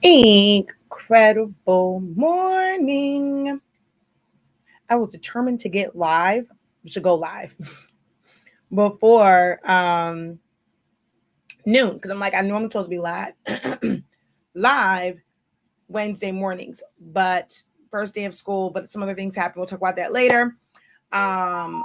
Incredible morning. I was determined to get live, to go live before noon because I'm like, I know I'm supposed to be live, live Wednesday mornings, but first day of school, but some other things happen. We'll talk about that later. Um,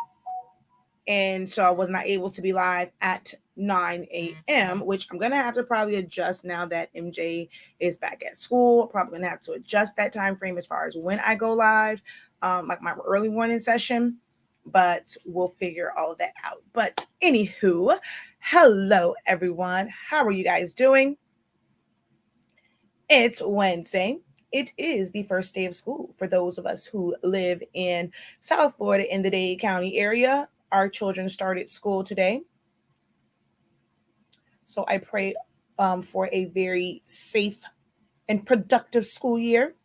and so I was not able to be live at 9 a.m., which I'm gonna have to probably adjust now that MJ is back at school. Probably gonna have to adjust that time frame as far as when I go live, like my early morning session. But we'll figure all of that out. But anywho, hello everyone. How are you guys doing? It's Wednesday. It is the first day of school for those of us who live in South Florida in the Dade County area. Our children started school today. So I pray for a very safe and productive school year.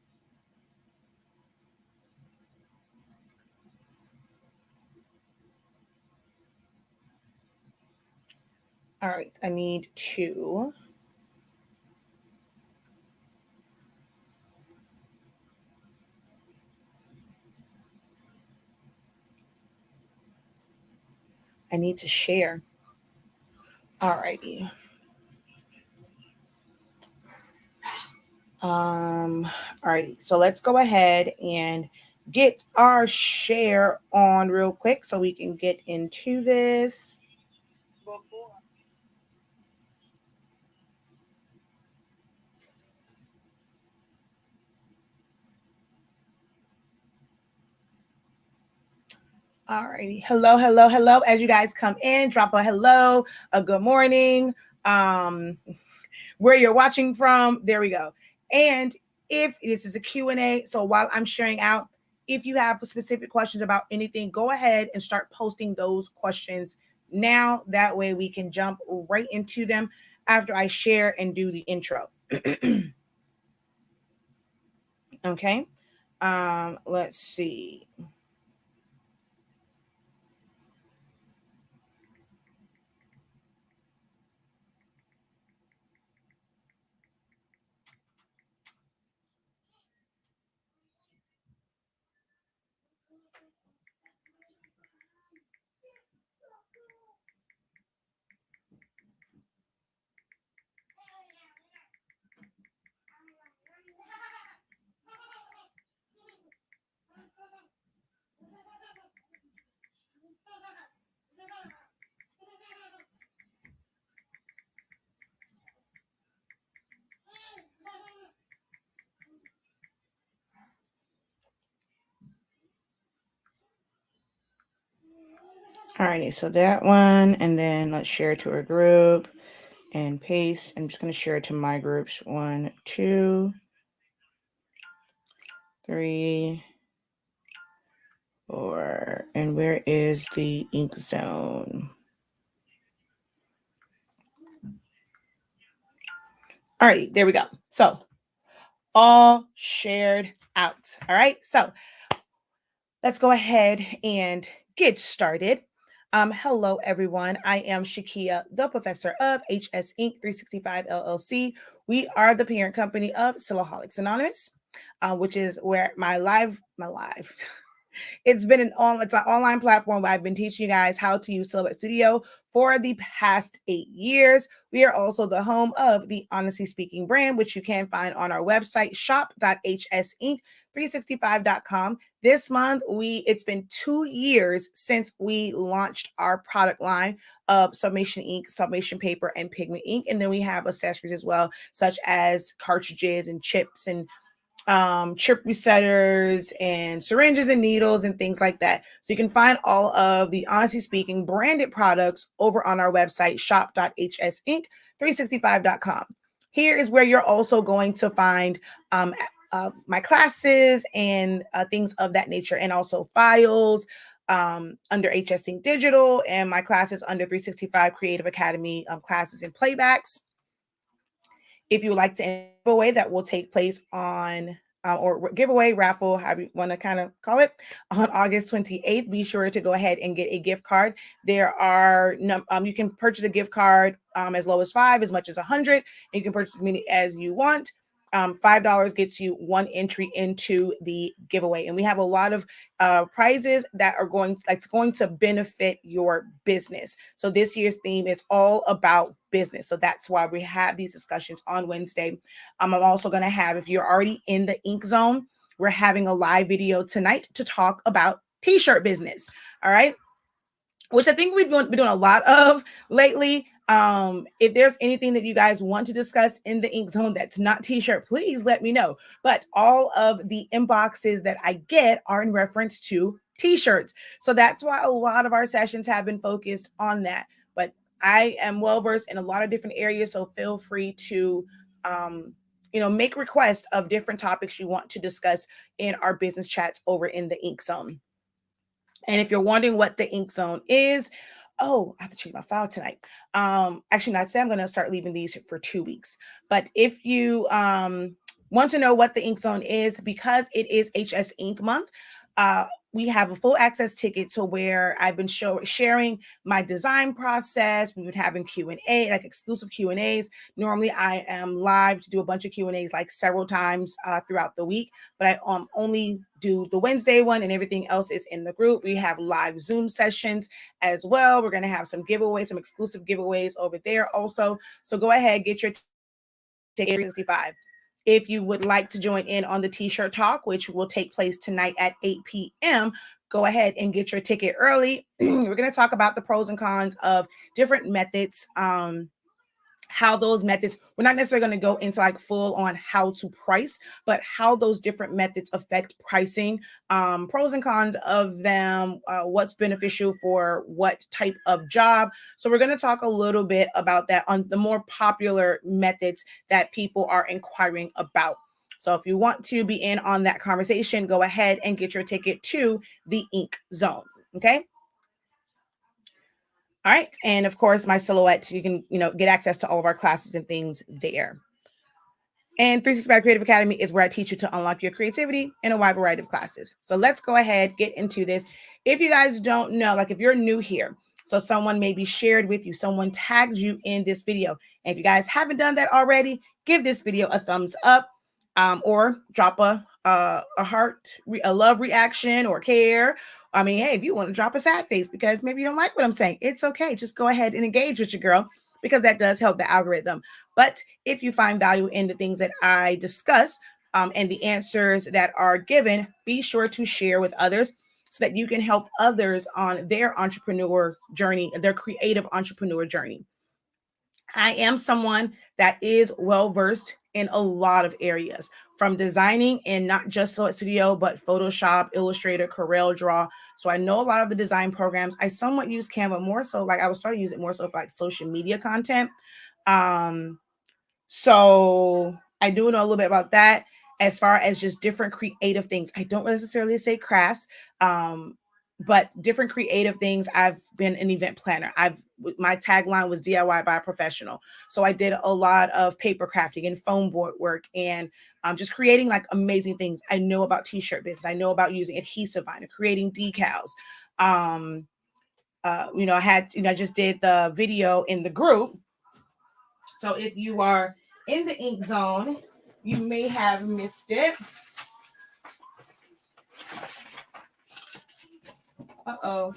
All right, I need to share. All righty. All righty. So let's go ahead and get our share on real quick so we can get into this. All righty. Hello, hello, hello. As you guys come in, drop a hello, a good morning, um, where you're watching from. There we go. And if this is a Q&A, so while I'm sharing out, if you have specific questions about anything, go ahead and start posting those questions now. That way we can jump right into them after I share and do the intro. Okay. Let's see. Alrighty, so that one, and then let's share to a group and paste. I'm just going to share it to my groups. 1, 2, 3, 4. And where is the ink zone? All right, there we go. So all shared out. All right, so let's go ahead and get started. Hello, everyone. I am Shakia, the professor of HS Inc. 365 LLC. We are the parent company of Silaholics Anonymous, which is where my live. It's been it's an online platform where I've been teaching you guys how to use Silhouette Studio for the past 8 years. We are also the home of the Honestly Speaking brand, which you can find on our website, shop.hsinc365.com. This month, it's been 2 years since we launched our product line of Summation ink, Summation paper, and pigment ink. And then we have accessories as well, such as cartridges and chips and chip resetters and syringes and needles and things like that. So you can find all of the Honestly Speaking branded products over on our website, shop.hsinc365.com. Here is where you're also going to find my classes and things of that nature, and also files under HS Inc. Digital, and my classes under 365 Creative Academy classes and playbacks. If you would like to give away, that will take place on or giveaway raffle, however you want to kind of call it, on August 28th. Be sure to go ahead and get a gift card. There are you can purchase a gift card as low as $5, as much as $100. You can purchase as many as you want. $5 gets you one entry into the giveaway. And we have a lot of prizes that are going to benefit your business. So this year's theme is all about business. So that's why we have these discussions on Wednesday. I'm also going to have, if you're already in the Ink Zone, we're having a live video tonight to talk about t-shirt business. All right. Which I think we've been doing a lot of lately. If there's anything that you guys want to discuss in the Ink Zone that's not t-shirt, please let me know. But all of the inboxes that I get are in reference to t-shirts. So that's why a lot of our sessions have been focused on that. But I am well-versed in a lot of different areas, so feel free to make requests of different topics you want to discuss in our business chats over in the Ink Zone. And if you're wondering what the Ink Zone is, I have to change my file tonight. Actually, not say I'm going to start leaving these for 2 weeks. But if you want to know what the Ink Zone is, because it is HS Ink Month, we have a full access ticket to where I've been sharing my design process. We've been having Q&A, like exclusive Q&As. Normally I am live to do a bunch of Q&As like several times throughout the week, but I only do the Wednesday one, and everything else is in the group. We have live Zoom sessions as well. We're going to have some giveaways, some exclusive giveaways over there also. So go ahead, get your ticket 365. If you would like to join in on the t-shirt talk, which will take place tonight at 8 p.m., go ahead and get your ticket early. We're going to talk about the pros and cons of different methods, how those methods, we're not necessarily going to go into like full on how to price, but how those different methods affect pricing, pros and cons of them, what's beneficial for what type of job. So we're going to talk a little bit about that on the more popular methods that people are inquiring about. So if you want to be in on that conversation, go ahead and get your ticket to the Ink Zone. Okay. All right. And of course, my silhouette, you can, get access to all of our classes and things there. And 365 Creative Academy is where I teach you to unlock your creativity in a wide variety of classes. So let's go ahead, get into this. If you guys don't know, like if you're new here, so someone maybe shared with you, someone tagged you in this video. And if you guys haven't done that already, give this video a thumbs up, or drop a heart, a love reaction or care. I mean, hey, if you want to drop a sad face because maybe you don't like what I'm saying, it's okay. Just go ahead and engage with your girl, because that does help the algorithm. But if you find value in the things that I discuss and the answers that are given, be sure to share with others so that you can help others on their entrepreneur journey, their creative entrepreneur journey. I am someone that is well-versed in a lot of areas, from designing in not just Silhouette Studio, but Photoshop, Illustrator, CorelDRAW. So I know a lot of the design programs. I somewhat use Canva more so, like I was starting to use it more so for like social media content. So I do know a little bit about that. As far as just different creative things, I don't necessarily say crafts, but different creative things. I've been an event planner. My tagline was DIY by a professional. So I did a lot of paper crafting and foam board work and just creating like amazing things. I know about t-shirt business. I know about using adhesive vinyl, creating decals. I just did the video in the group. So if you are in the Ink Zone, you may have missed it. Uh-oh.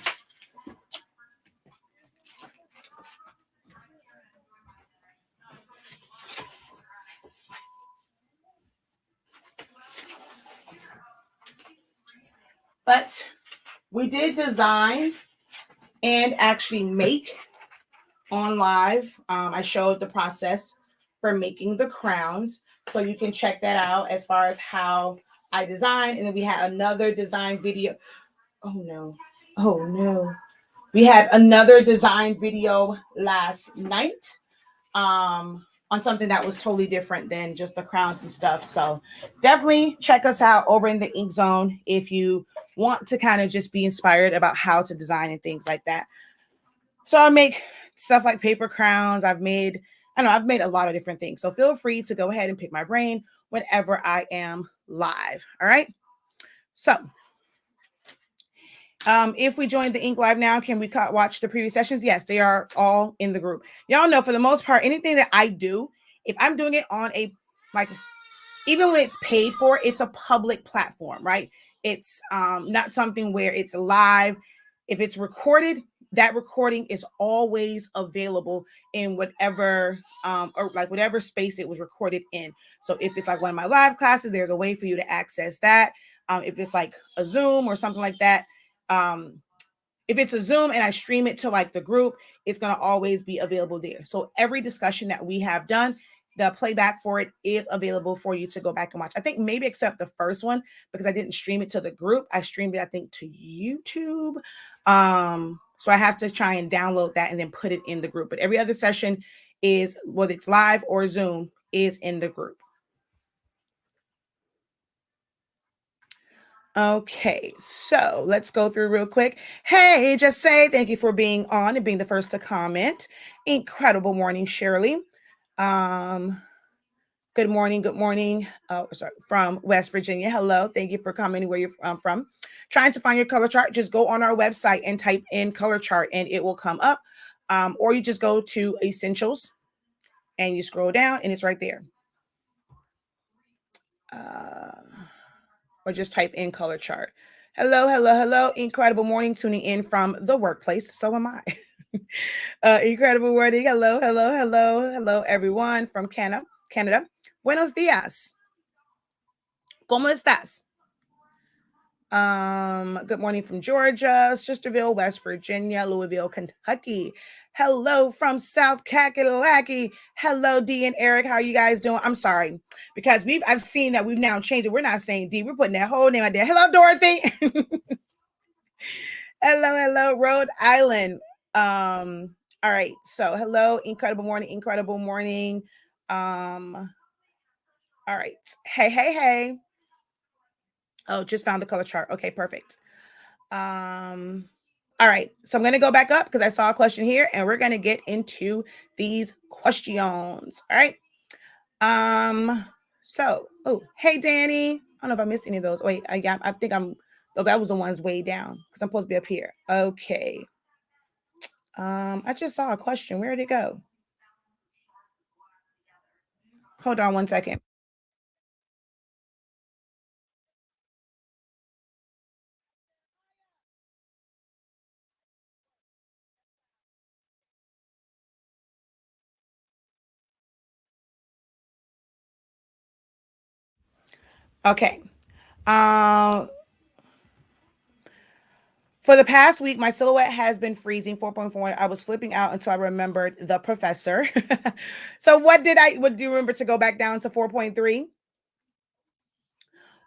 But we did design and actually make on live. I showed the process for making the crowns. So you can check that out as far as how I design. And then we had another design video. Oh no. We had another design video last night on something that was totally different than just the crowns and stuff. So definitely check us out over in the Ink Zone if you want to kind of just be inspired about how to design and things like that. So I make stuff like paper crowns. I've made a lot of different things. So feel free to go ahead and pick my brain whenever I am live. All right. So if we join the Ink Live now, can we watch the previous sessions? Yes, they are all in the group. Y'all know for the most part, anything that I do, if I'm doing it on a even when it's paid for, it's a public platform, right? It's not something where it's live. If it's recorded, that recording is always available in whatever or like whatever space it was recorded in. So if it's like one of my live classes, there's a way for you to access that. If it's like a Zoom or something like that, if it's a Zoom and I stream it to like the group, it's going to always be available there. So every discussion that we have done, the playback for it is available for you to go back and watch. I think maybe except the first one, because I didn't stream it to the group. I streamed it, I think, to YouTube. So I have to try and download that and then put it in the group. But every other session is, whether it's live or Zoom, is in the group. Okay, so let's go through real quick. Hey, just say thank you for being on and being the first to comment. Incredible morning, Shirley. Good morning, good morning. Oh, sorry, from West Virginia. Hello, thank you for coming. Where you're from? Trying to find your color chart? Just go on our website and type in color chart, and it will come up. Or you just go to Essentials, and you scroll down, and it's right there. Or just type in color chart. Hello, hello, hello. Incredible morning, tuning in from the workplace. So am I. Incredible morning. Hello, hello, hello, hello, everyone from Canada. Buenos días. ¿Cómo estás? Good morning from Georgia, Sisterville, West Virginia, Louisville, Kentucky. Hello from South Kakalaki. Hello, Dee and Eric. How are you guys doing? I'm sorry, because I've seen that we've now changed it. We're not saying Dee, we're putting that whole name out there. Hello, Dorothy. hello, Rhode Island. All right. So hello, incredible morning, incredible morning. All right. Hey. Oh, just found the color chart. Okay, perfect. All right, so I'm going to go back up because I saw a question here, and we're going to get into these questions. All right. So, oh, hey, Danny. I don't know if I missed any of those. Wait, I think that was the ones way down because I'm supposed to be up here. Okay. I just saw a question. Where did it go? Hold on one second. Okay. For the past week, my silhouette has been freezing 4.4. I was flipping out until I remembered the professor. So what do you remember to go back down to 4.3?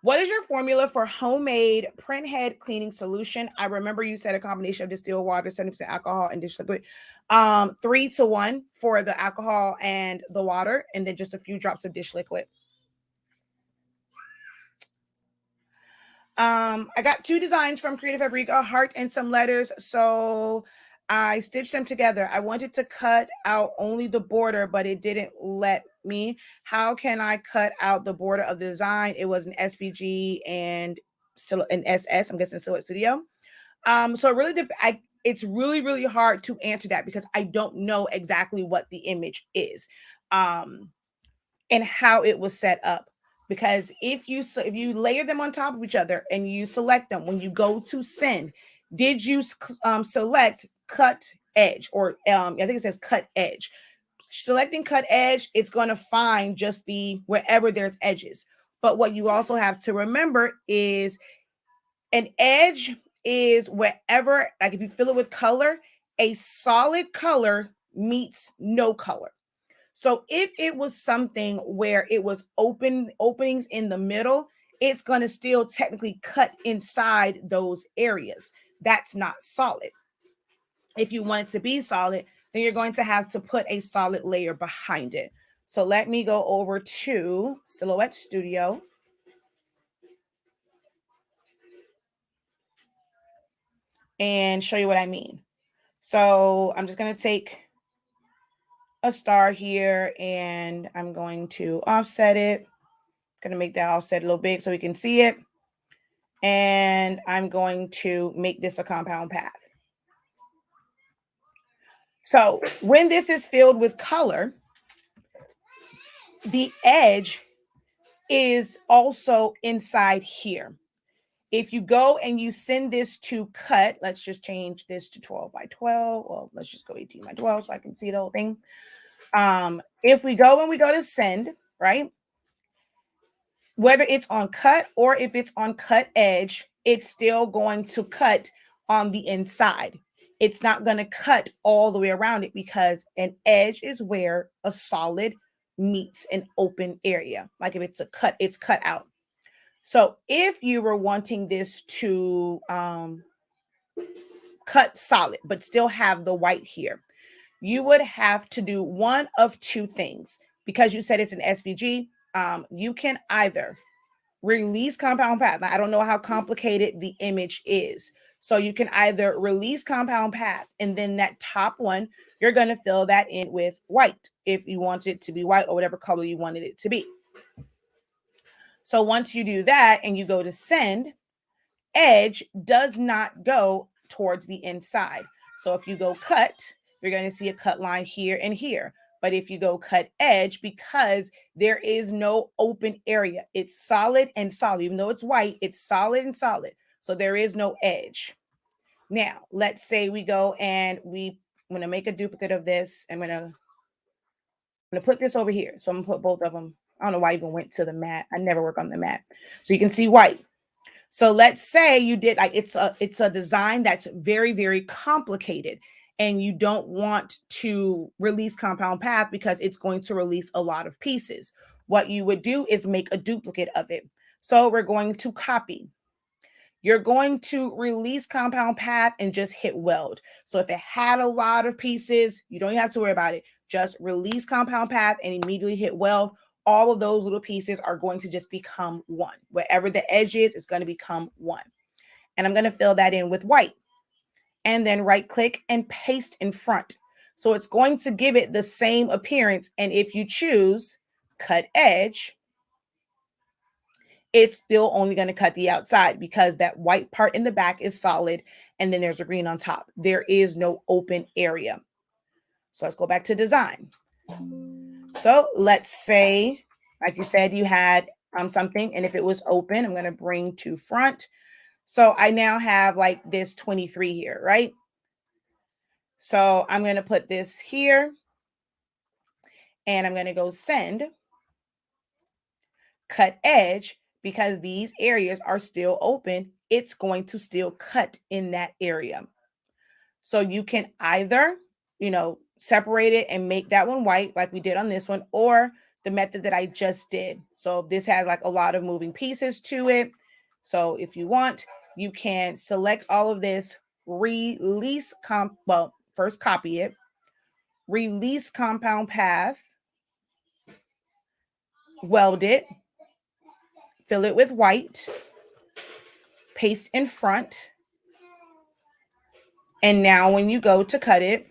What is your formula for homemade print head cleaning solution? I remember you said a combination of distilled water, 70% alcohol, and dish liquid. 3-to-1 for the alcohol and the water, and then just a few drops of dish liquid. I got 2 designs from Creative Fabric, a heart and some letters. So I stitched them together. I wanted to cut out only the border, but it didn't let me. How can I cut out the border of the design? It was an SVG and an SS. I'm guessing Silhouette Studio. So it really it's really, really hard to answer that because I don't know exactly what the image is, and how it was set up. Because if you layer them on top of each other and you select them when you go to send, did you select cut edge, or I think it says cut edge? Selecting cut edge, it's going to find just the wherever there's edges. But what you also have to remember is an edge is wherever, like if you fill it with color, a solid color meets no color. So if it was something where it was openings in the middle, it's going to still technically cut inside those areas. That's not solid. If you want it to be solid, then you're going to have to put a solid layer behind it. So let me go over to Silhouette Studio. And show you what I mean. So I'm just going to take a star here and I'm going to offset it. Going to make that offset a little big so we can see it. And I'm going to make this a compound path. So when this is filled with color, the edge is also inside here. If you go and you send this to cut, let's just change this to 12 by 12. Well, let's just go 18 by 12 so I can see the whole thing. If we go and we go to send, right? Whether it's on cut or if it's on cut edge, it's still going to cut on the inside. It's not going to cut all the way around it because an edge is where a solid meets an open area. Like if it's a cut, it's cut out. So if you were wanting this to cut solid, but still have the white here, you would have to do one of two things. Because you said it's an SVG, you can either release compound path. Now, I don't know how complicated the image is. So you can either release compound path, and then that top one, you're going to fill that in with white if you want it to be white or whatever color you wanted it to be. So once you do that and you go to send, edge does not go towards the inside. So if you go cut, you're going to see a cut line here and here. But if you go cut edge, because there is no open area, it's solid and solid. Even though it's white, it's solid and solid. So there is no edge. Now, let's say we go and I'm going to make a duplicate of this. I'm going to put this over here. So I'm going to put both of them. I don't know why I even went to the mat. I never work on the mat. So you can see white. So let's say you did like it's a design that's very, very complicated and you don't want to release compound path because it's going to release a lot of pieces. What you would do is make a duplicate of it. So we're going to copy. You're going to release compound path and just hit weld. So if it had a lot of pieces, you don't have to worry about it. Just release compound path and immediately hit weld. All of those little pieces are going to just become one. Wherever the edge is, it's going to become one. And I'm going to fill that in with white. And then right click and paste in front. So it's going to give it the same appearance. And if you choose cut edge, it's still only going to cut the outside because that white part in the back is solid. And then there's a green on top. There is no open area. So let's go back to design. So let's say, like you said, you had something, and if it was open, I'm going to bring to front. So I now have like this 23 here, right? So I'm going to put this here, and I'm going to go send, cut edge, because these areas are still open. It's going to still cut in that area. So you can either, separate it and make that one white like we did on this one, or the method that I just did. So this has like a lot of moving pieces to it. So if you want, you can select all of this, release first copy it, release compound path, weld it, fill it with white, paste in front. And now when you go to cut it,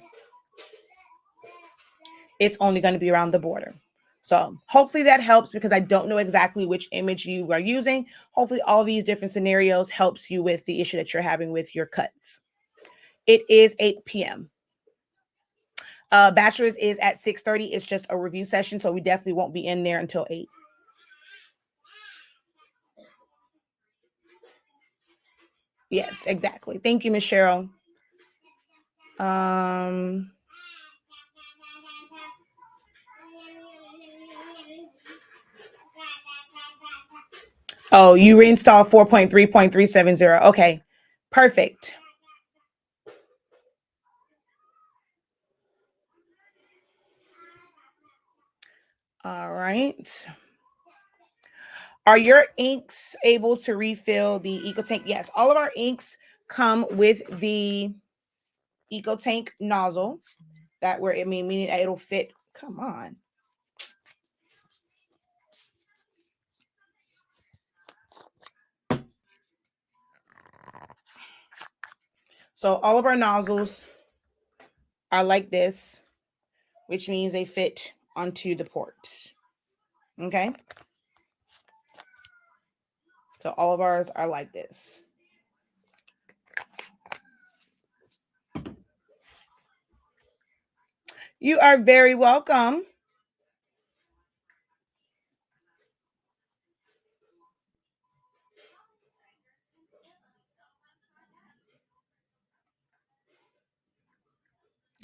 it's only going to be around the border. So hopefully that helps, because I don't know exactly which image you are using. Hopefully all these different scenarios helps you with the issue that you're having with your cuts. It is 8 p.m. Bachelor's is at 6:30. It's just a review session, so we definitely won't be in there until 8. Yes, exactly. Thank you, Ms. Cheryl. Oh, you reinstall 4.3.370. Okay, perfect. All right. Are your inks able to refill the EcoTank? Yes, all of our inks come with the EcoTank nozzle. Meaning that it'll fit. Come on. So all of our nozzles are like this, which means they fit onto the ports. Okay. So all of ours are like this. You are very welcome.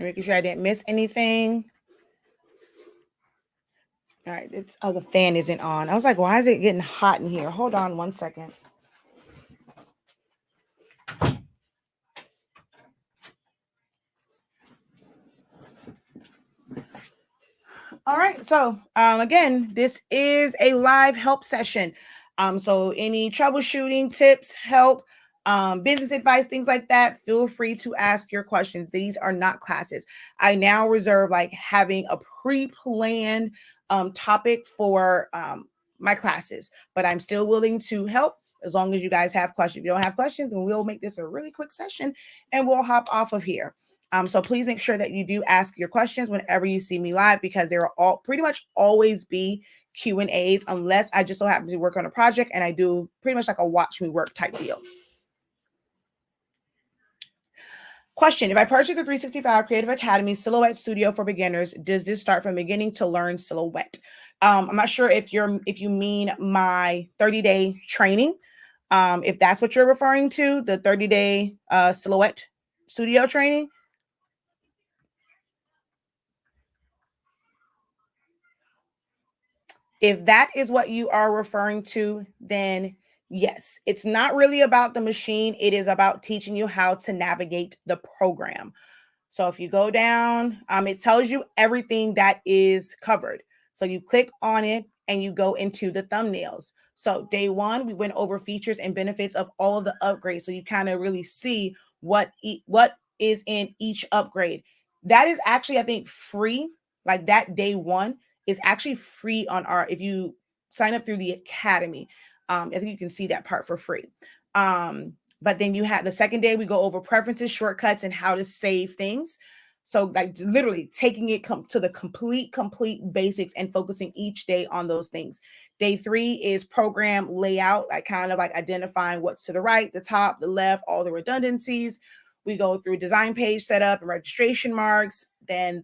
Making sure I didn't miss anything. All right, the fan isn't on. I was like, why is it getting hot in here? Hold on one second. All right. So again, this is a live help session. So any troubleshooting tips, help, business advice, things like that, feel free to ask your questions. These are not classes. I now reserve like having a pre-planned topic for my classes, but I'm still willing to help as long as you guys have questions. If you don't have questions, then we'll make this a really quick session and we'll hop off of here. So please make sure that you do ask your questions whenever you see me live, because there will all pretty much always be Q&As unless I just so happen to work on a project and I do pretty much like a watch me work type deal. Question: if I purchase the 365 Creative Academy Silhouette Studio for Beginners, does this start from beginning to learn silhouette? I'm not sure if you mean my 30-day training. If that's what you're referring to, the 30-day silhouette studio training. If that is what you are referring to, then yes, it's not really about the machine. It is about teaching you how to navigate the program. So if you go down, it tells you everything that is covered. So you click on it and you go into the thumbnails. So day one, we went over features and benefits of all of the upgrades. So you kind of really see what is in each upgrade. That is actually, I think, free. Like that day one is actually free on our, if you sign up through the academy. I think you can see that part for free. But then you have the second day, we go over preferences, shortcuts, and how to save things. So like literally taking it to the complete basics and focusing each day on those things. Day three is program layout, like kind of like identifying what's to the right, the top, the left, all the redundancies. We go through design page setup and registration marks. Then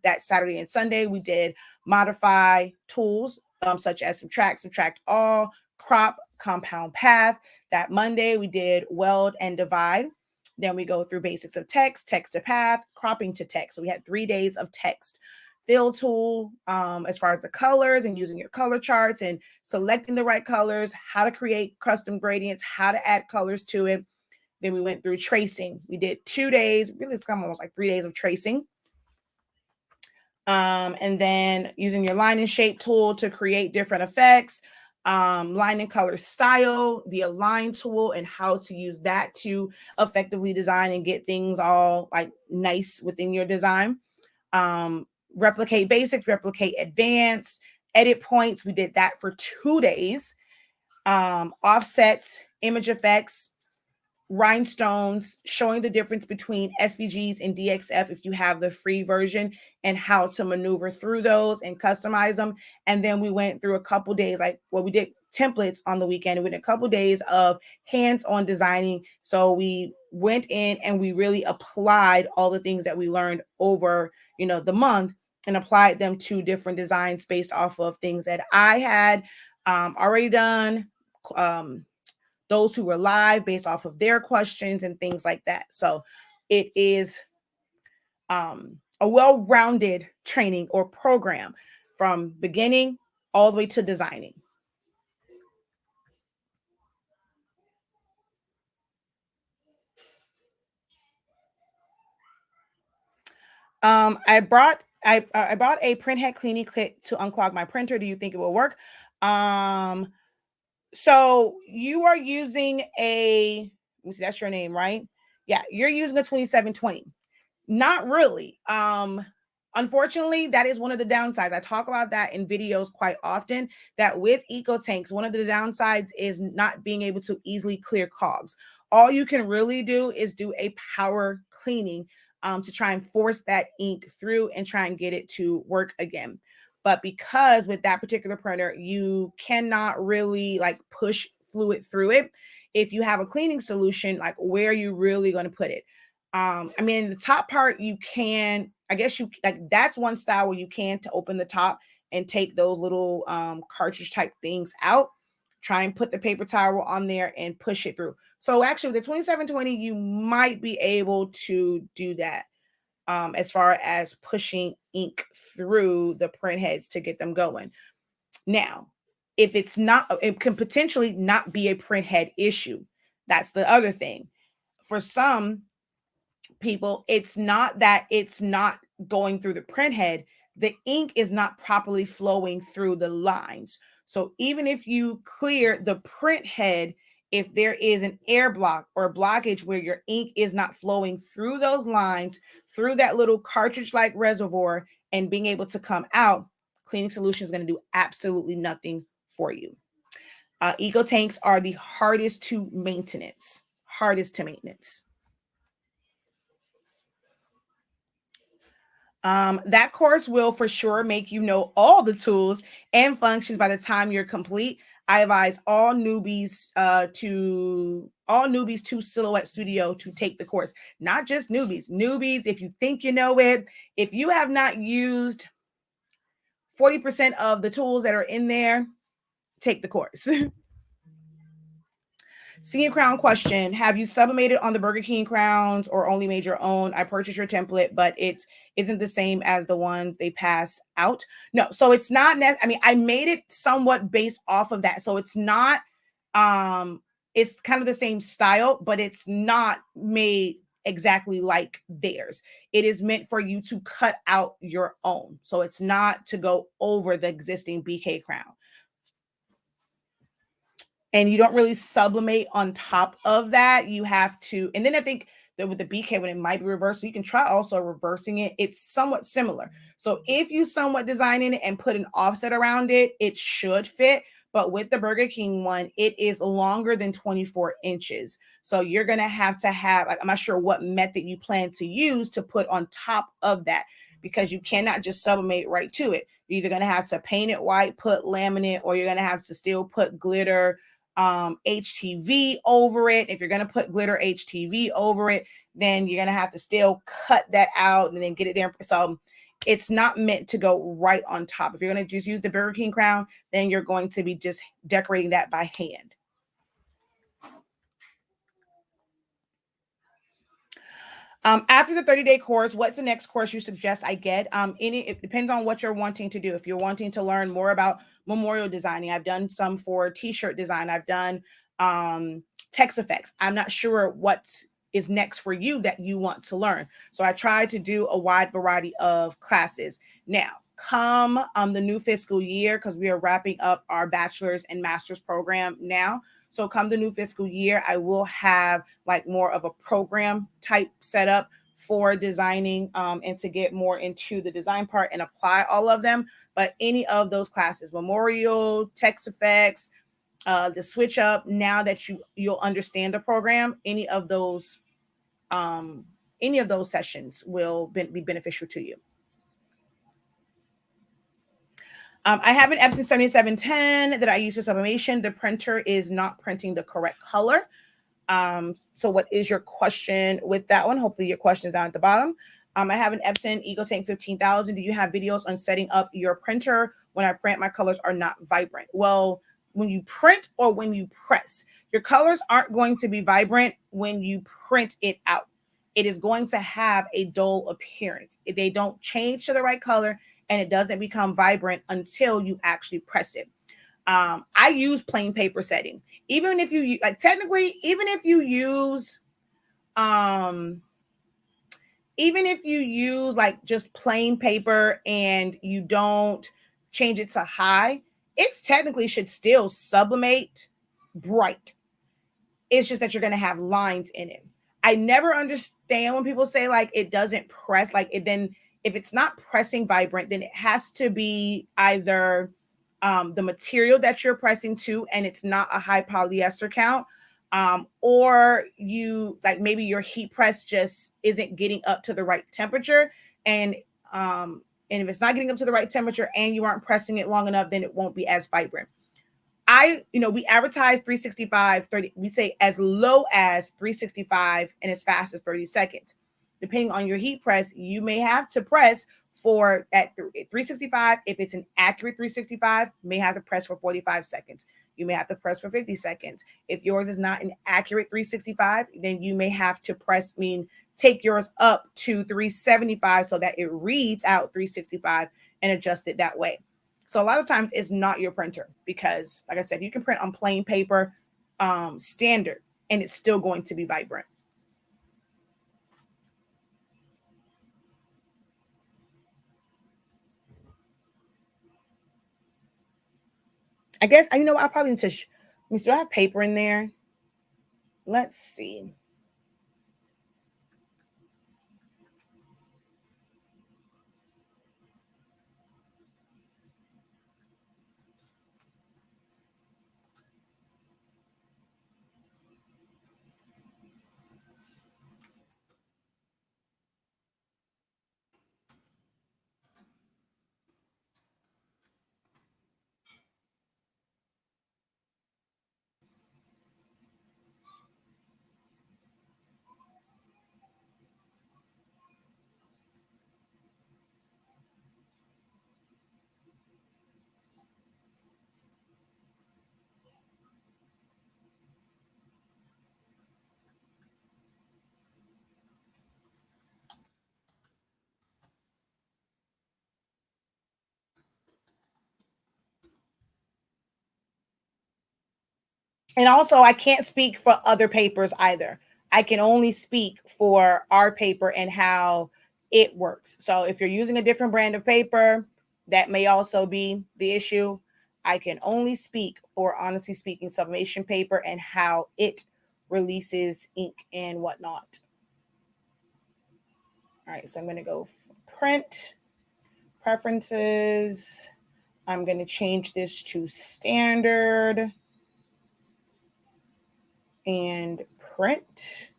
that Saturday and Sunday, we did modify tools such as subtract all, crop, compound path. That Monday, we did weld and divide. Then we go through basics of text to path, cropping to text. So we had 3 days of text. Fill tool, as far as the colors and using your color charts and selecting the right colors, how to create custom gradients, how to add colors to it. Then we went through tracing. We did 2 days, really it's almost like 3 days of tracing. And then using your line and shape tool to create different effects, line and color style, the align tool, and how to use that to effectively design and get things all like nice within your design. Replicate basic, replicate advanced, edit points. We did that for 2 days. Offsets, image effects, rhinestones, showing the difference between SVGs and DXF if you have the free version, and how to maneuver through those and customize them. And then we went through a couple days, like we did templates on the weekend. We did a couple days of hands-on designing. So we went in and we really applied all the things that we learned over, the month, and applied them to different designs based off of things that I had already done. Those who were live based off of their questions and things like that. So it is a well-rounded training or program from beginning all the way to designing. I bought a printhead cleaning kit to unclog my printer. Do you think it will work? So you are using let me see, that's your name, right? Yeah, you're using a 2720. Not really. Unfortunately, that is one of the downsides. I talk about that in videos quite often, that with EcoTanks, one of the downsides is not being able to easily clear cogs. All you can really do is do a power cleaning to try and force that ink through and try and get it to work again. But because with that particular printer, you cannot really like push fluid through it. If you have a cleaning solution, like where are you really going to put it? I mean, the top part, you can, I guess you like, that's one style where you can to open the top and take those little cartridge type things out, try and put the paper towel on there and push it through. So actually with the 2720, you might be able to do that. as far as pushing ink through the print heads to get them going. Now, if it's not, it can potentially not be a print head issue. That's the other thing. For some people, it's not that it's not going through the print head, the ink is not properly flowing through the lines. So even if you clear the print head, if there is an air block or a blockage where your ink is not flowing through those lines, through that little cartridge-like reservoir and being able to come out, cleaning solution is going to do absolutely nothing for you. Eco tanks are the hardest to maintenance. That course will for sure make you know all the tools and functions by the time you're complete. I advise all newbies to Silhouette Studio to take the course. Not just newbies. Newbies, if you think you know it, if you have not used 40% of the tools that are in there, take the course. Senior Crown question: have you sublimated on the Burger King crowns or only made your own? I purchased your template, but it isn't the same as the ones they pass out. No, so it's not. I mean, I made it somewhat based off of that, so it's not. It's kind of the same style, but it's not made exactly like theirs. It is meant for you to cut out your own, so it's not to go over the existing BK crown. And you don't really sublimate on top of that. You have to, and then I think that with the BK, when it might be reversed, so you can try also reversing it. It's somewhat similar. So if you somewhat design it and put an offset around it, it should fit. But with the Burger King one, it is longer than 24 inches. So you're going to have, like, I'm not sure what method you plan to use to put on top of that, because you cannot just sublimate right to it. You're either going to have to paint it white, put laminate, or you're going to have to still put glitter HTV over it. If you're going to put glitter HTV over it, then you're going to have to still cut that out and then get it there. So it's not meant to go right on top. If you're going to just use the Burger King crown, then you're going to be just decorating that by hand. After the 30-day course, what's the next course you suggest I get? It depends on what you're wanting to do. If you're wanting to learn more about memorial designing, I've done some for t-shirt design. I've done text effects. I'm not sure what is next for you that you want to learn. So I try to do a wide variety of classes. Now, come the new fiscal year, because we are wrapping up our bachelor's and master's program now. So come the new fiscal year, I will have like more of a program type setup for designing and to get more into the design part and apply all of them. But any of those classes, memorial, text effects, the switch up, now that you'll understand the program, any of those sessions will be beneficial to you. I have an Epson 7710 that I use for sublimation. The printer is not printing the correct color. So what is your question with that one? Hopefully your question is down at the bottom. I have an Epson EcoTank 15,000. Do you have videos on setting up your printer? When I print, my colors are not vibrant. Well, when you print or when you press, your colors aren't going to be vibrant when you print it out. It is going to have a dull appearance. They don't change to the right color, and it doesn't become vibrant until you actually press it. I use plain paper setting. Even if you like, technically, even if you use like just plain paper and you don't change it to high, it technically should still sublimate bright. It's just that you're going to have lines in it. I never understand when people say like it doesn't press, like it then. If it's not pressing vibrant, then it has to be either the material that you're pressing to, and it's not a high polyester count, or you like maybe your heat press just isn't getting up to the right temperature. And if it's not getting up to the right temperature and you aren't pressing it long enough, then it won't be as vibrant. We advertise 365, 30, we say as low as 365 and as fast as 30 seconds. Depending on your heat press, you may have to press for at 365. If it's an accurate 365, you may have to press for 45 seconds. You may have to press for 50 seconds. If yours is not an accurate 365, then you may have to press, take yours up to 375 so that it reads out 365 and adjust it that way. So a lot of times it's not your printer because, like I said, you can print on plain paper, standard, and it's still going to be vibrant. I guess, you know, I probably need to, let me still have paper in there. Let's see. And also, I can't speak for other papers either. I can only speak for our paper and how it works. So if you're using a different brand of paper, that may also be the issue. I can only speak for, honestly speaking, sublimation paper and how it releases ink and whatnot. All right, so I'm going to go print, preferences. I'm going to change this to standard and print.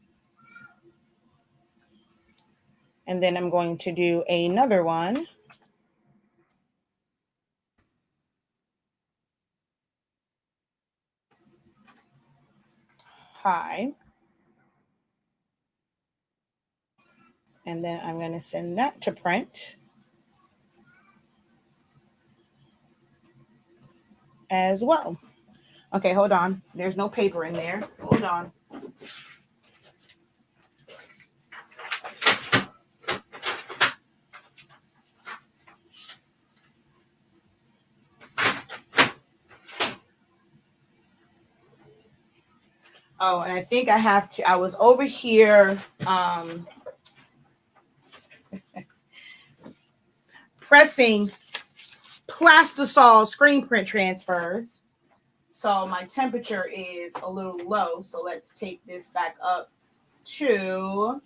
And then I'm going to do another one. Hi. And then I'm going to send that to print as well. Okay, hold on. There's no paper in there. Hold on. Oh, and I think I have to, I was over here pressing Plastisol screen print transfers. So my temperature is a little low. So let's take this back up to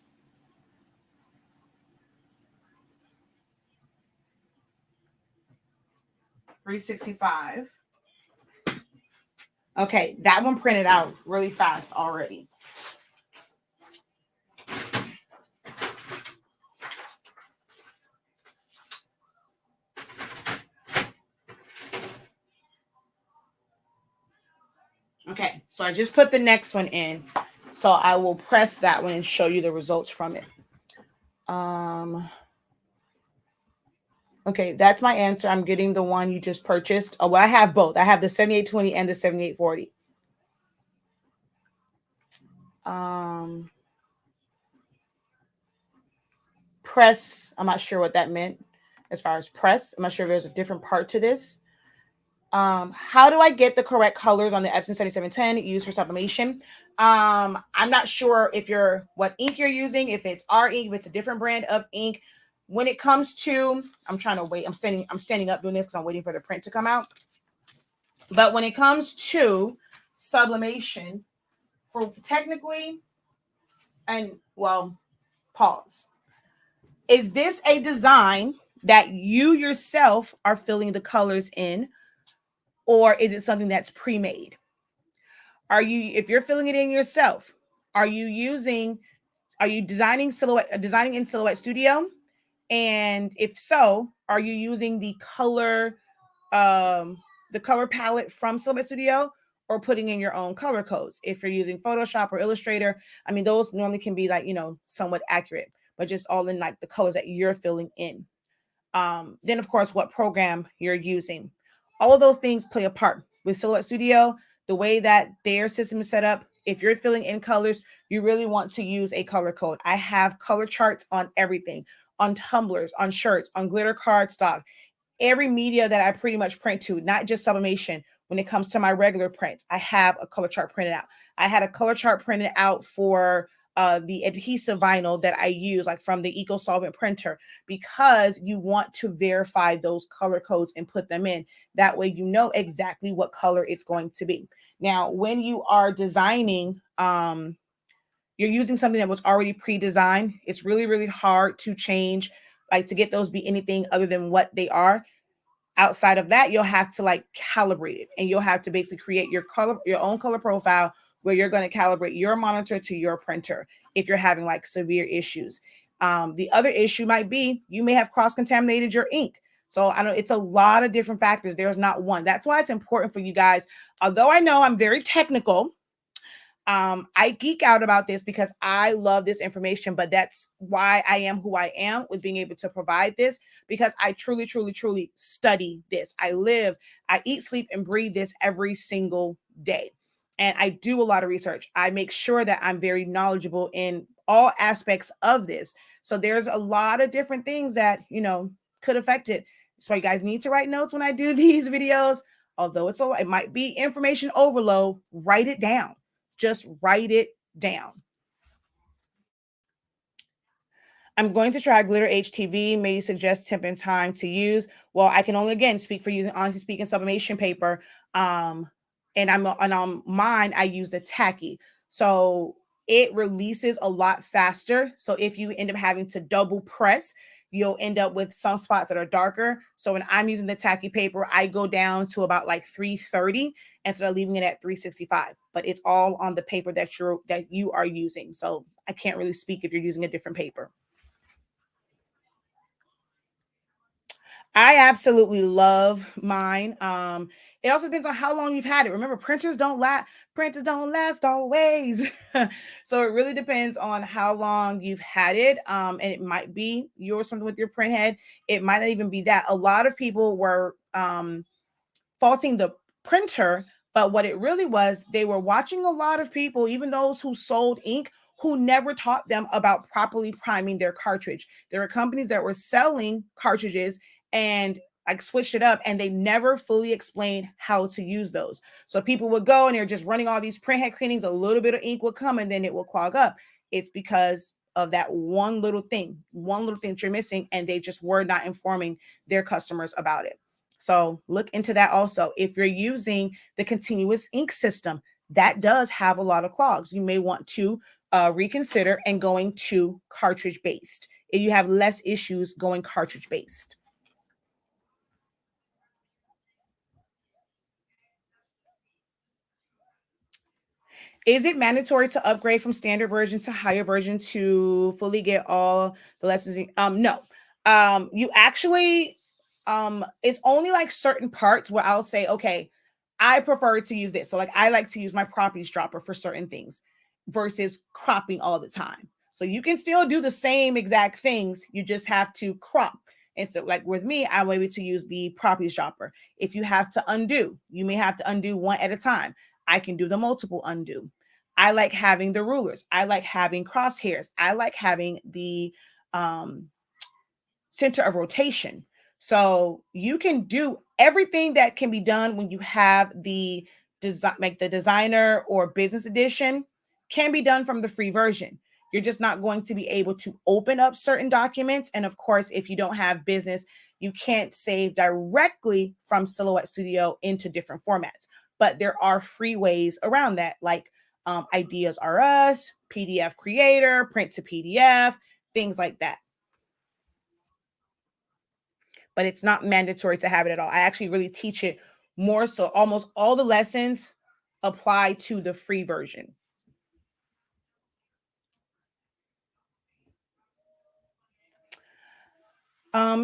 365. Okay, that one printed out really fast already. Okay, so I just put the next one in. So I will press that one and show you the results from it. Okay, that's my answer. I'm getting the one you just purchased. Oh, well, I have both. I have the 7820 and the 7840. Press, I'm not sure what that meant as far as press. I'm not sure if there's a different part to this. How do I get the correct colors on the Epson 7710 used for sublimation? I'm not sure if you're what ink you're using, if it's our ink, if it's a different brand of ink. When it comes to, I'm trying to wait. I'm standing up doing this because I'm waiting for the print to come out. But when it comes to sublimation, for technically, and well, pause. Is this a design that you yourself are filling the colors in, or is it something that's pre-made? Are you, if you're filling it in yourself, are you designing in Silhouette Studio? And if so, are you using the color palette from Silhouette Studio, or putting in your own color codes? If you're using Photoshop or Illustrator, I mean, those normally can be like, somewhat accurate, but just all in like the colors that you're filling in. Then of course, what program you're using. All of those things play a part with Silhouette Studio. The way that their system is set up, If you're filling in colors, you really want to use a color code. I have color charts on everything, on tumblers, on shirts, on glitter cardstock, every media that I pretty much print to, not just sublimation. When it comes to my regular prints, I have a color chart printed out. I had a color chart printed out for the adhesive vinyl that I use, like from the Eco Solvent printer, because you want to verify those color codes and put them in. That way, you know exactly what color it's going to be. Now, when you are designing, you're using something that was already pre-designed. It's really, really hard to change, like to get those be anything other than what they are. Outside of that, you'll have to like calibrate it, and you'll have to basically create your own color profile where you're going to calibrate your monitor to your printer if you're having like severe issues. The other issue might be you may have cross-contaminated your ink. So I know it's a lot of different factors. There's not one. That's why it's important for you guys. Although I know I'm very technical, I geek out about this because I love this information, but that's why I am who I am with being able to provide this, because I truly, truly, truly study this. I eat, sleep, and breathe this every single day. And I do a lot of research. I make sure that I'm very knowledgeable in all aspects of this. So there's a lot of different things that, could affect it. So you guys need to write notes when I do these videos. Although it might be information overload, write it down. Just write it down. I'm going to try Glitter HTV. May you suggest temp and time to use? Well, I can only, again, speak for using, honestly speaking, sublimation paper. And on mine, I use the tacky. So it releases a lot faster. So if you end up having to double press, you'll end up with some spots that are darker. So when I'm using the tacky paper, I go down to about like 330 instead of leaving it at 365. But it's all on the paper that you are using. So I can't really speak if you're using a different paper. I absolutely love mine. It also depends on how long you've had it. Remember, printers don't last always. So it really depends on how long you've had it. And it might be something with your print head. It might not even be that. A lot of people were faulting the printer, but what it really was, they were watching a lot of people, even those who sold ink, who never taught them about properly priming their cartridge. There were companies that were selling cartridges and like switched it up, and they never fully explained how to use those. So people would go and they're just running all these print head cleanings, a little bit of ink would come and then it will clog up. It's because of that one little thing that you're missing, and they just were not informing their customers about it. So look into that also. If you're using the continuous ink system, that does have a lot of clogs. You may want to reconsider and going to cartridge based. If you have less issues going cartridge based. Is it mandatory to upgrade from standard version to higher version to fully get all the lessons? No. You actually, it's only like certain parts where I'll say, okay, I prefer to use this. So like I like to use my properties dropper for certain things versus cropping all the time. So you can still do the same exact things. You just have to crop. And so like with me, I'm able to use the properties dropper. If you have to undo, you may have to undo one at a time. I can do the multiple undo. I like having the rulers. I like having crosshairs. I like having the center of rotation. So you can do everything that can be done when you have the design, like the designer or business edition, can be done from the free version. You're just not going to be able to open up certain documents. And of course, if you don't have business, you can't save directly from Silhouette Studio into different formats. But there are free ways around that, like Ideas R Us, PDF Creator, Print to PDF, things like that. But it's not mandatory to have it at all. I actually really teach it more so. Almost all the lessons apply to the free version.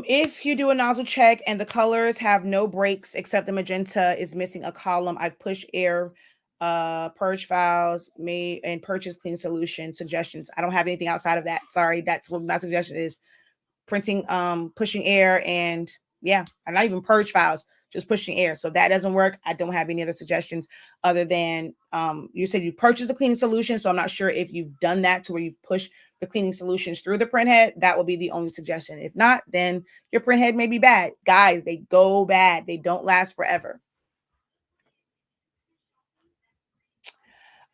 If you do a nozzle check and the colors have no breaks except the magenta is missing a column, I've pushed air, purge files, made and purchase clean solution suggestions. I don't have anything outside of that. Sorry, that's what my suggestion is. Printing, pushing air, and yeah, and not even purge files, just pushing air. So if that doesn't work, I don't have any other suggestions other than you said you purchased the cleaning solution. So I'm not sure if you've done that to where you've pushed the cleaning solutions through the print head. That will be the only suggestion. If not, then your print head may be bad. Guys, they go bad. They don't last forever.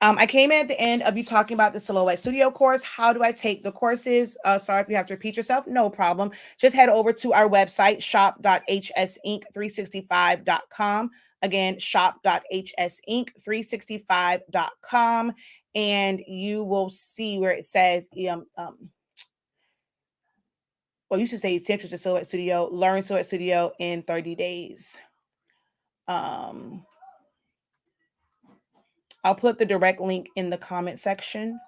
I came in at the end of you talking about the Silhouette Studio course. How do I take the courses? Sorry if you have to repeat yourself. No problem. Just head over to our website, shop.hsinc365.com. Again, shop.hsinc365.com. And you will see where it says, well, you should say Essentials to Silhouette Studio, learn Silhouette Studio in 30 days. I'll put the direct link in the comment section.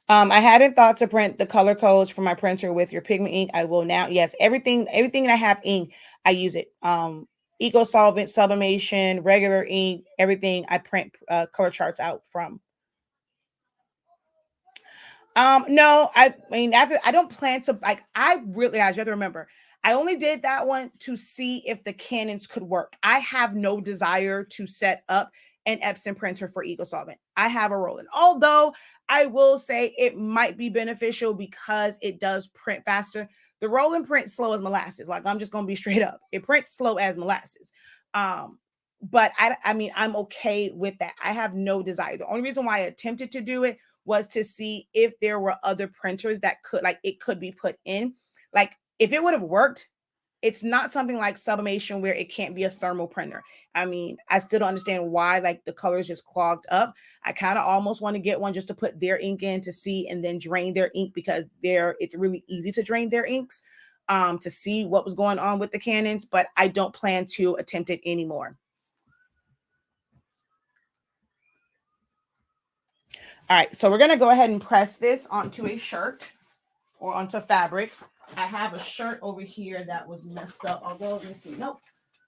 I hadn't thought to print the color codes for my printer with your pigment ink. I will now. Yes, everything that I have ink, I use it. Eco Solvent, Sublimation, regular ink, everything I print color charts out from. No, I mean, after I don't plan to, like, I really, guys, you have to remember, I only did that one to see if the Canons could work. I have no desire to set up an Epson printer for Eco Solvent. I have a Roland, although I will say it might be beneficial because it does print faster. The Roland prints slow as molasses. Like, I'm just gonna be straight up. It prints slow as molasses. But I mean, I'm okay with that. I have no desire. The only reason why I attempted to do it was to see if there were other printers that could, like, it could be put in. Like, if it would have worked, it's not something like Sublimation where it can't be a thermal printer. I mean, I still don't understand why, like, the colors just clogged up. I kind of almost want to get one just to put their ink in to see and then drain their ink, because it's really easy to drain their inks to see what was going on with the Canons, but I don't plan to attempt it anymore. All right, so we're going to go ahead and press this onto a shirt or onto fabric. I have a shirt over here that was messed up. Although, let me see. Nope.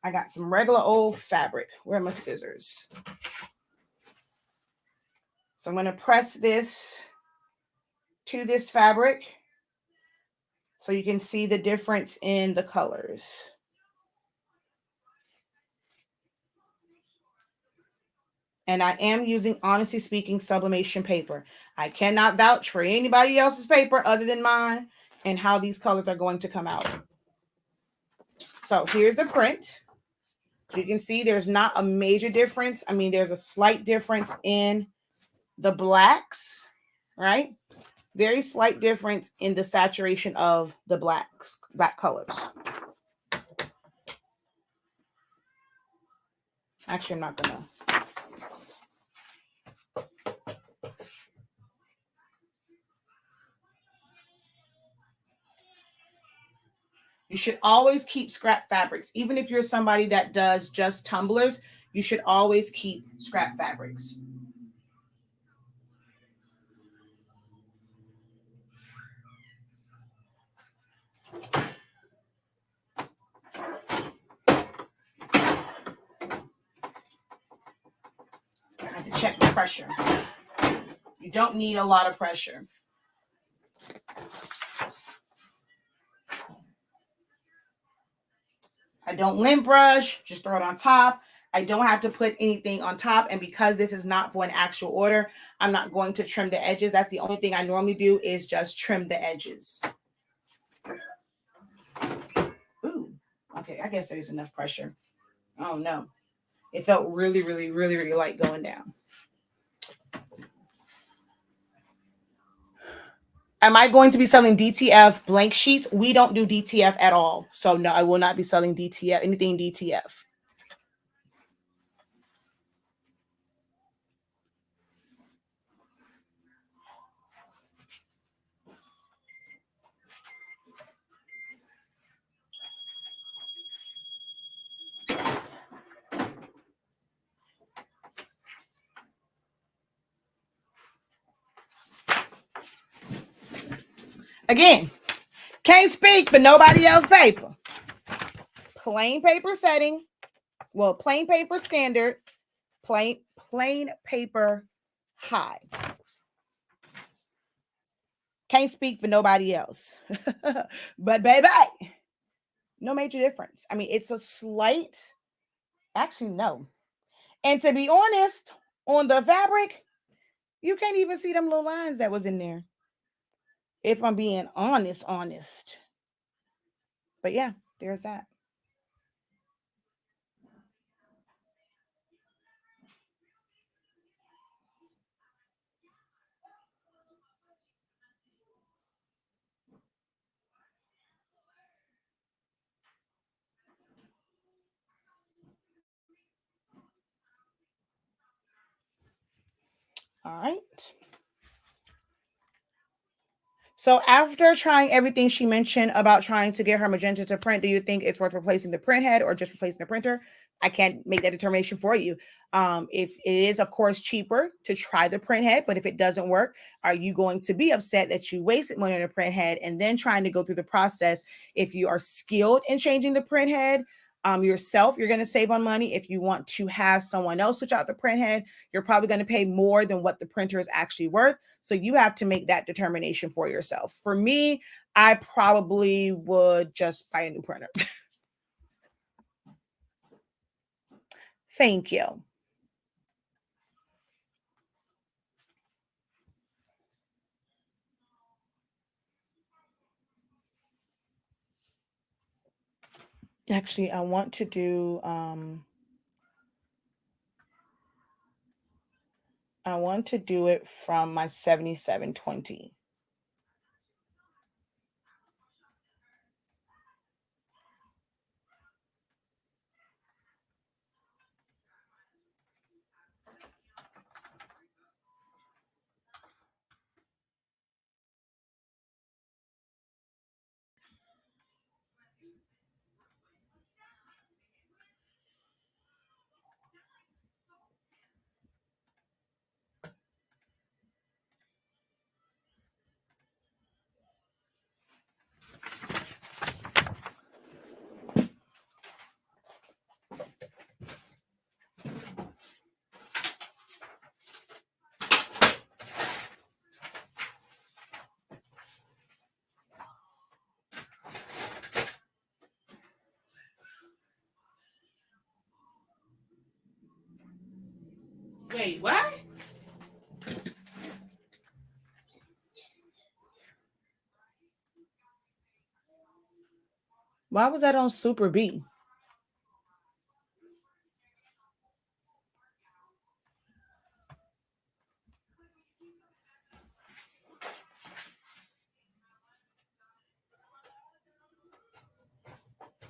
I got some regular old fabric. Where are my scissors? So I'm going to press this to this fabric so you can see the difference in the colors. And I am using, honestly speaking, Sublimation paper. I cannot vouch for anybody else's paper other than mine and how these colors are going to come out. So here's the print. You can see there's not a major difference. I mean, there's a slight difference in the blacks, right? Very slight difference in the saturation of the black colors. Actually, I'm not gonna. You should always keep scrap fabrics. Even if you're somebody that does just tumblers, you should always keep scrap fabrics. I have to check the pressure. You don't need a lot of pressure. I don't lint brush, just throw it on top. I don't have to put anything on top. And because this is not for an actual order, I'm not going to trim the edges. That's the only thing I normally do, is just trim the edges. Ooh, okay, I guess there's enough pressure. Oh no. It felt really, really, really, really light going down. Am I going to be selling DTF blank sheets? We don't do DTF at all. So no, I will not be selling DTF, anything DTF. Again, can't speak for nobody else's paper. plain paper setting, well, plain paper standard, plain paper high. Can't speak for nobody else. But baby, no major difference. I mean, it's a slight, actually, no. And to be honest, on the fabric, you can't even see them little lines that was in there. If I'm being honest. But yeah, there's that. All right. So after trying everything she mentioned about trying to get her magenta to print, do you think it's worth replacing the print head or just replacing the printer? I can't make that determination for you. If it is, of course, cheaper to try the print head, but if it doesn't work, are you going to be upset that you wasted money on a print head and then trying to go through the process? If you are skilled in changing the print head, yourself, you're going to save on money. If you want to have someone else switch out the print head, you're probably going to pay more than what the printer is actually worth. So you have to make that determination for yourself. For me, I probably would just buy a new printer. Thank you. Actually, I want to do it from my 7720. Wait, what? Why was that on Super B?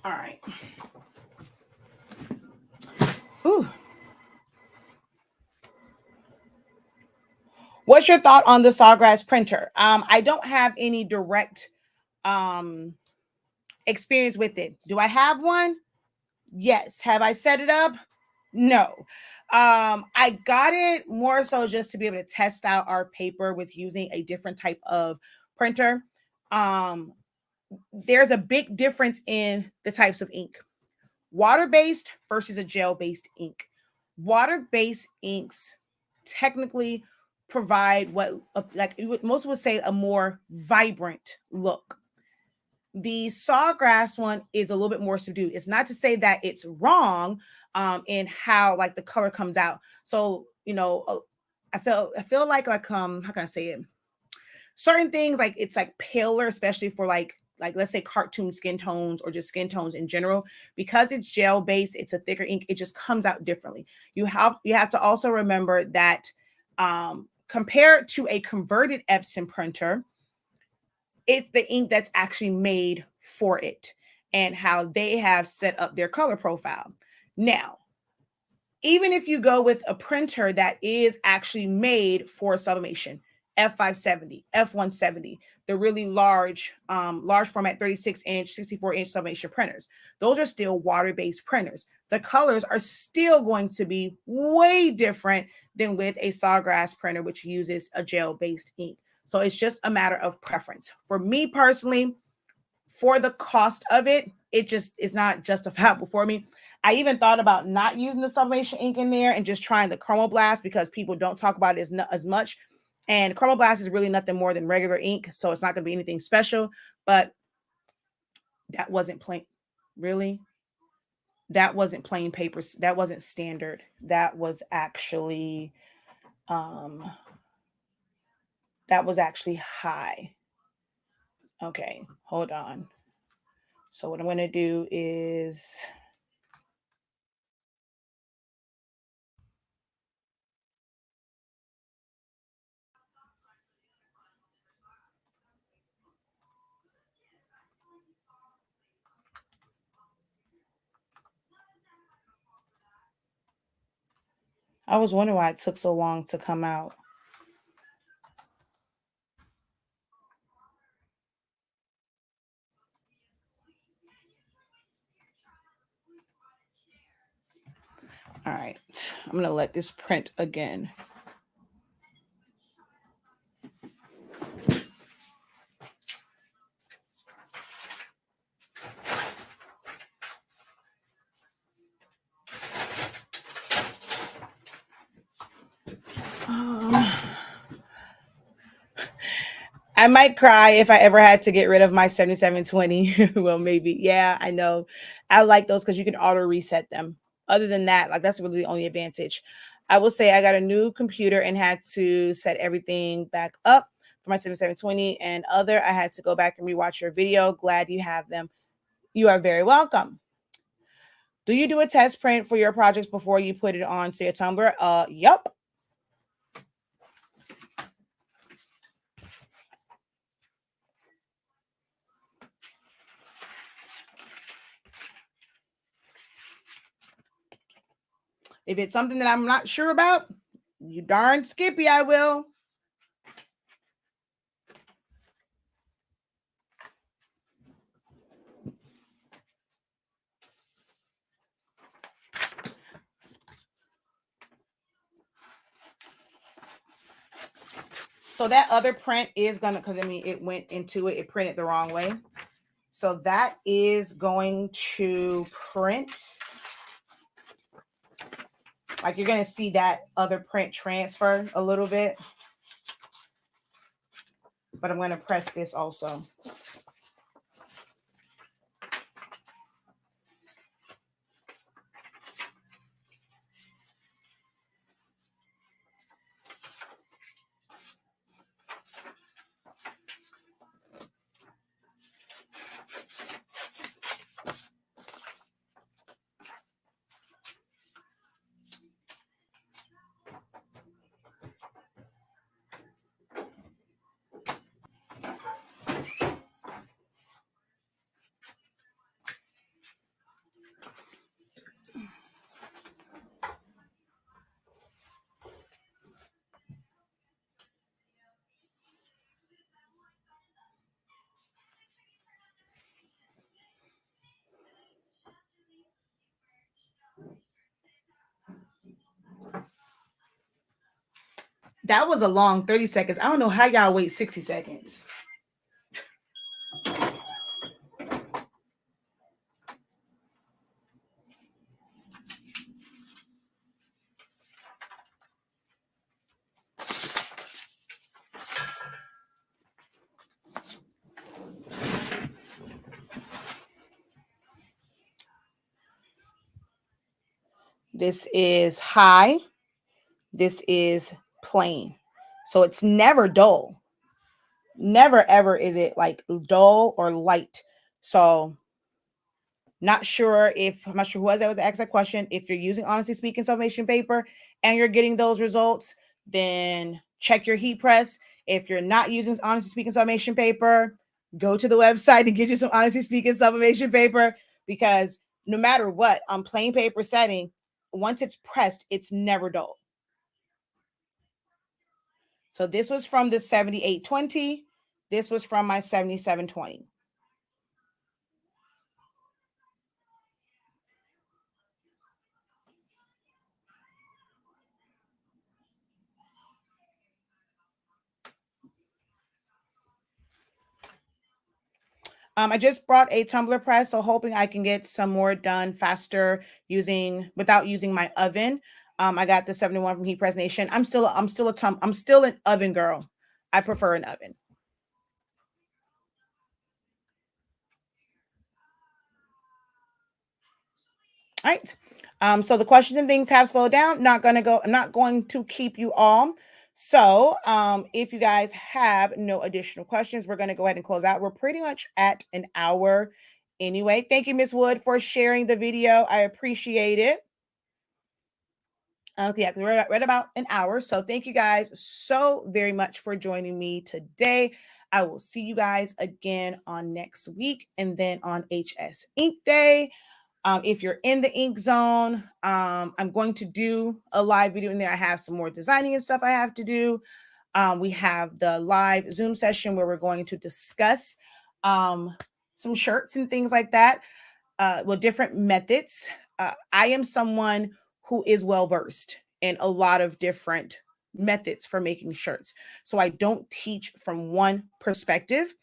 All right. Ooh. What's your thought on the Sawgrass printer? I don't have any direct um experience with it. Do I have one? Yes. Have I set it up? No. I got it more so just to be able to test out our paper with using a different type of printer. Um, there's a big difference in the types of ink. Water-based versus a gel-based ink. Water-based inks technically provide what most would say a more vibrant look. The Sawgrass one is a little bit more subdued. It's not to say that it's wrong in how like the color comes out. So, I feel like how can I say it? Certain things like it's like paler, especially for like let's say cartoon skin tones or just skin tones in general, because it's gel based, it's a thicker ink, it just comes out differently. You have to also remember that compared to a converted Epson printer, it's the ink that's actually made for it and how they have set up their color profile. Now, even if you go with a printer that is actually made for sublimation, F570, F170, the really large format 36-inch, 64-inch sublimation printers, those are still water-based printers. The colors are still going to be way different than with a Sawgrass printer, which uses a gel-based ink. So it's just a matter of preference. For me personally, for the cost of it, it just is not justifiable for me. I even thought about not using the sublimation ink in there and just trying the Chromoblast because people don't talk about it as much. And Chromoblast is really nothing more than regular ink, so it's not going to be anything special. But that wasn't plain, really. That wasn't plain paper. That wasn't standard. That was actually, um, high. Okay, hold on. So what I'm going to do is I was wondering why it took so long to come out. All right, I'm going to let this print again. I might cry if I ever had to get rid of my 7720. Well, maybe. Yeah, I know. I like those because you can auto reset them. Other than that, like that's really the only advantage. I will say I got a new computer and had to set everything back up for my 7720 and other. I had to go back and rewatch your video. Glad you have them. You are very welcome. Do you do a test print for your projects before you put it on, say, a Tumblr? Yup. If it's something that I'm not sure about, you darn Skippy, I will. So that other print is gonna, because I mean, it went into it, it printed the wrong way. So that is going to print. Like you're gonna see that other print transfer a little bit. But I'm gonna press this also. That was a long 30 seconds. I don't know how y'all wait 60 seconds. This is high. This is plain. So it's never dull. Never ever is it like dull or light. So not sure if I'm not sure who was asked that question. If you're using Honestly Speaking summation paper and you're getting those results, then check your heat press. If you're not using Honestly Speaking summation paper, go to the website and get you some Honestly Speaking summation paper because no matter what, on plain paper setting, once it's pressed, it's never dull. So this was from the 7820. This was from my 7720. I just brought a tumbler press, so hoping I can get some more done faster without using my oven. I got the 71 from Heat Press Nation. I'm still an oven girl. I prefer an oven. All right. So the questions and things have slowed down. I'm not going to keep you all. So if you guys have no additional questions, we're going to go ahead and close out. We're pretty much at an hour anyway. Thank you, Miss Wood, for sharing the video. I appreciate it. Yeah, we're at about an hour. So thank you guys so very much for joining me today. I will see you guys again on next week and then on HS Ink Day. If you're in the ink zone, I'm going to do a live video in there. I have some more designing and stuff I have to do. We have the live Zoom session where we're going to discuss some shirts and things like that. Different methods. I am someone who is well versed in a lot of different methods for making shirts. So I don't teach from one perspective,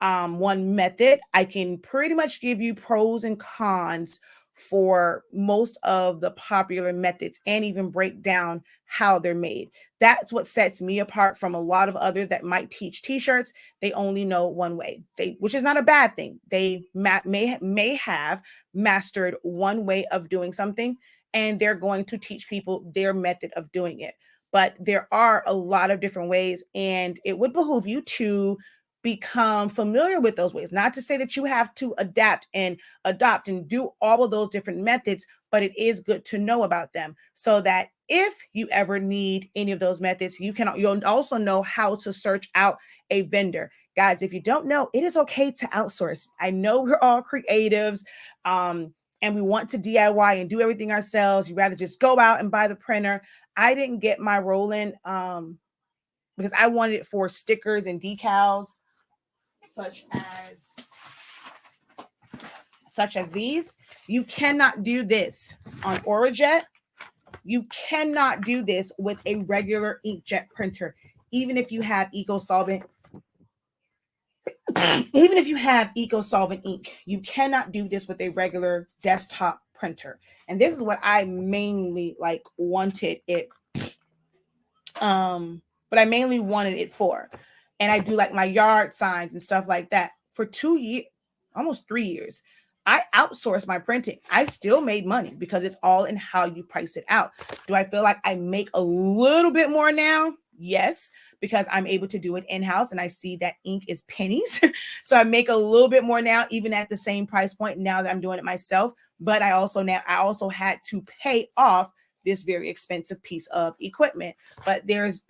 one method. I can pretty much give you pros and cons for most of the popular methods and even break down how they're made. That's what sets me apart from a lot of others that might teach t-shirts. They only know one way, which is not a bad thing. They may have mastered one way of doing something, and they're going to teach people their method of doing it. But there are a lot of different ways, and it would behoove you to become familiar with those ways. Not to say that you have to adapt and adopt and do all of those different methods, but it is good to know about them so that if you ever need any of those methods, you'll also know how to search out a vendor. Guys, if you don't know, it is okay to outsource. I know we're all creatives, and we want to DIY and do everything ourselves. You'd rather just go out and buy the printer. I didn't get my Roland because I wanted it for stickers and decals such as these. You cannot do this on Aurajet. You cannot do this with a regular inkjet printer, even if you have EcoSolvent. Even if you have EcoSolvent ink, you cannot do this with a regular desktop printer. And this is what I mainly wanted it. But I mainly wanted it for. And I do like my yard signs and stuff like that. For 2 years, almost 3 years, I outsourced my printing. I still made money because it's all in how you price it out. Do I feel like I make a little bit more now? Yes, because I'm able to do it in-house and I see that ink is pennies. So I make a little bit more now, even at the same price point now that I'm doing it myself. But I also had to pay off this very expensive piece of equipment. But there's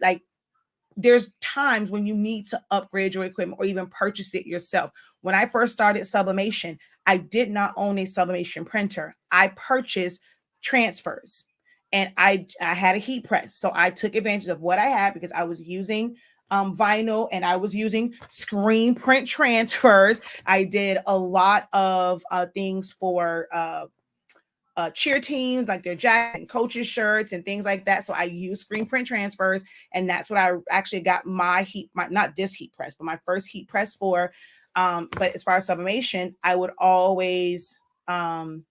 times when you need to upgrade your equipment or even purchase it yourself. When I first started Sublimation, I did not own a Sublimation printer. I purchased transfers and I had a heat press. So I took advantage of what I had because I was using vinyl and I was using screen print transfers. I did a lot of things for cheer teams, like their jackets and coaches shirts and things like that. So I use screen print transfers, and that's what I actually got my not this heat press, but my first heat press for. But as far as sublimation, I would always order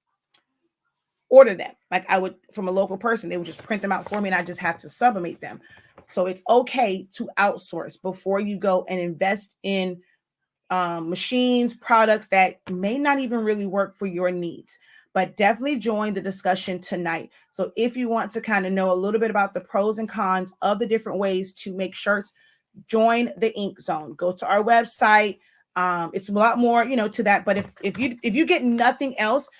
them. Like I would from a local person, they would just print them out for me, and I just have to sublimate them. So it's okay to outsource before you go and invest in machines, products that may not even really work for your needs. But definitely join the discussion tonight. So if you want to kind of know a little bit about the pros and cons of the different ways to make shirts, join the Ink Zone. Go to our website. It's a lot more, to that. But if you get nothing else,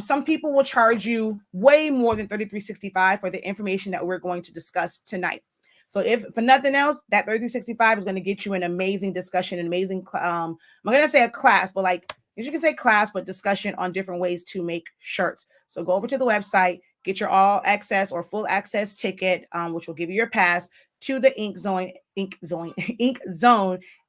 some people will charge you way more than $33.65 for the information that we're going to discuss tonight. So if for nothing else, that $33.65 is going to get you an amazing discussion, an amazing, I'm going to say a class, but like, you can say class, but discussion on different ways to make shirts. So go over to the website, get your all access or full access ticket, which will give you your pass to the Ink Zone,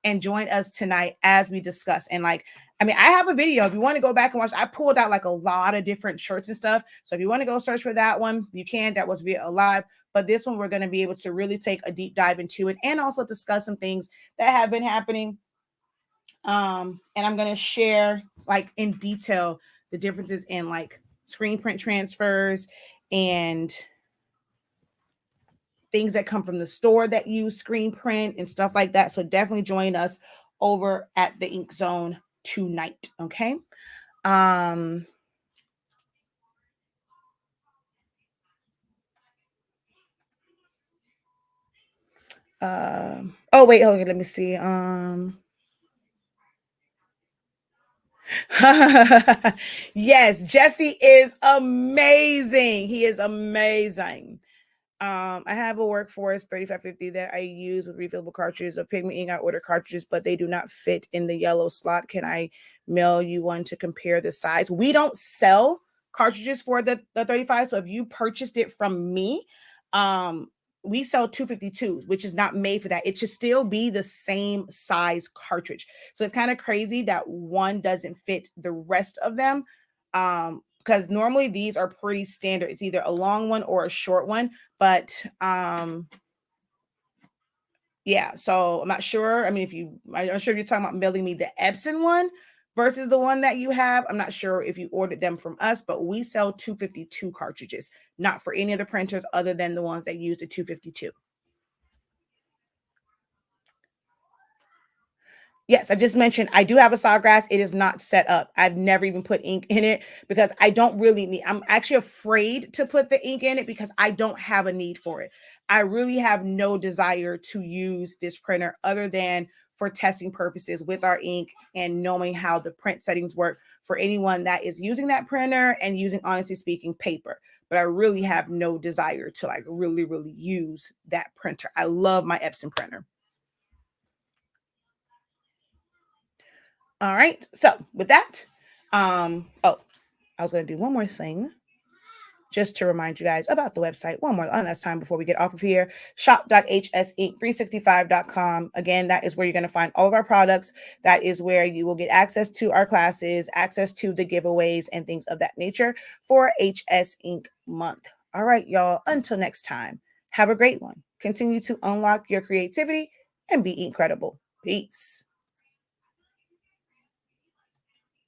and join us tonight as we discuss. And I have a video. If you want to go back and watch, I pulled out like a lot of different shirts and stuff. So if you want to go search for that one, you can. That was via a live. But this one, we're going to be able to really take a deep dive into it and also discuss some things that have been happening And I'm going to share like in detail the differences in like screen print transfers and things that come from the store that use screen print and stuff like that. So definitely join us over at the Ink Zone tonight. Okay. Um, oh wait, okay, let me see. Yes, Jesse is amazing. He is amazing. I have a Workforce 3550 that I use with refillable cartridges of Pigment Ink. I order cartridges, but they do not fit in the yellow slot. Can I mail you one to compare the size? We don't sell cartridges for the 35. So if you purchased it from me, um, we sell 252s, which is not made for that. It should still be the same size cartridge. So it's kind of crazy that one doesn't fit the rest of them. Because normally these are pretty standard. It's either a long one or a short one, but yeah, so I'm not sure. I mean, I'm not sure if you're talking about mailing me the Epson one versus the one that you have. I'm not sure if you ordered them from us, but we sell 252 cartridges, not for any other printers other than the ones that use the 252. Yes, I just mentioned I do have a Sawgrass. It is not set up. I've never even put ink in it because I don't really need. I'm actually afraid to put the ink in it because I don't have a need for it. I really have no desire to use this printer other than for testing purposes with our ink and knowing how the print settings work for anyone that is using that printer and using, honestly speaking, paper. But I really have no desire to like really use that printer. I love my Epson printer. All right. So with that, oh, I was going to do one more thing just to remind you guys about the website one last time before we get off of here. Shop.hsinc365.com. Again, that is where you're going to find all of our products. That is where you will get access to our classes, access to the giveaways and things of that nature for HS Ink month. All right, y'all. Until next time, have a great one. Continue to unlock your creativity and be incredible. Peace.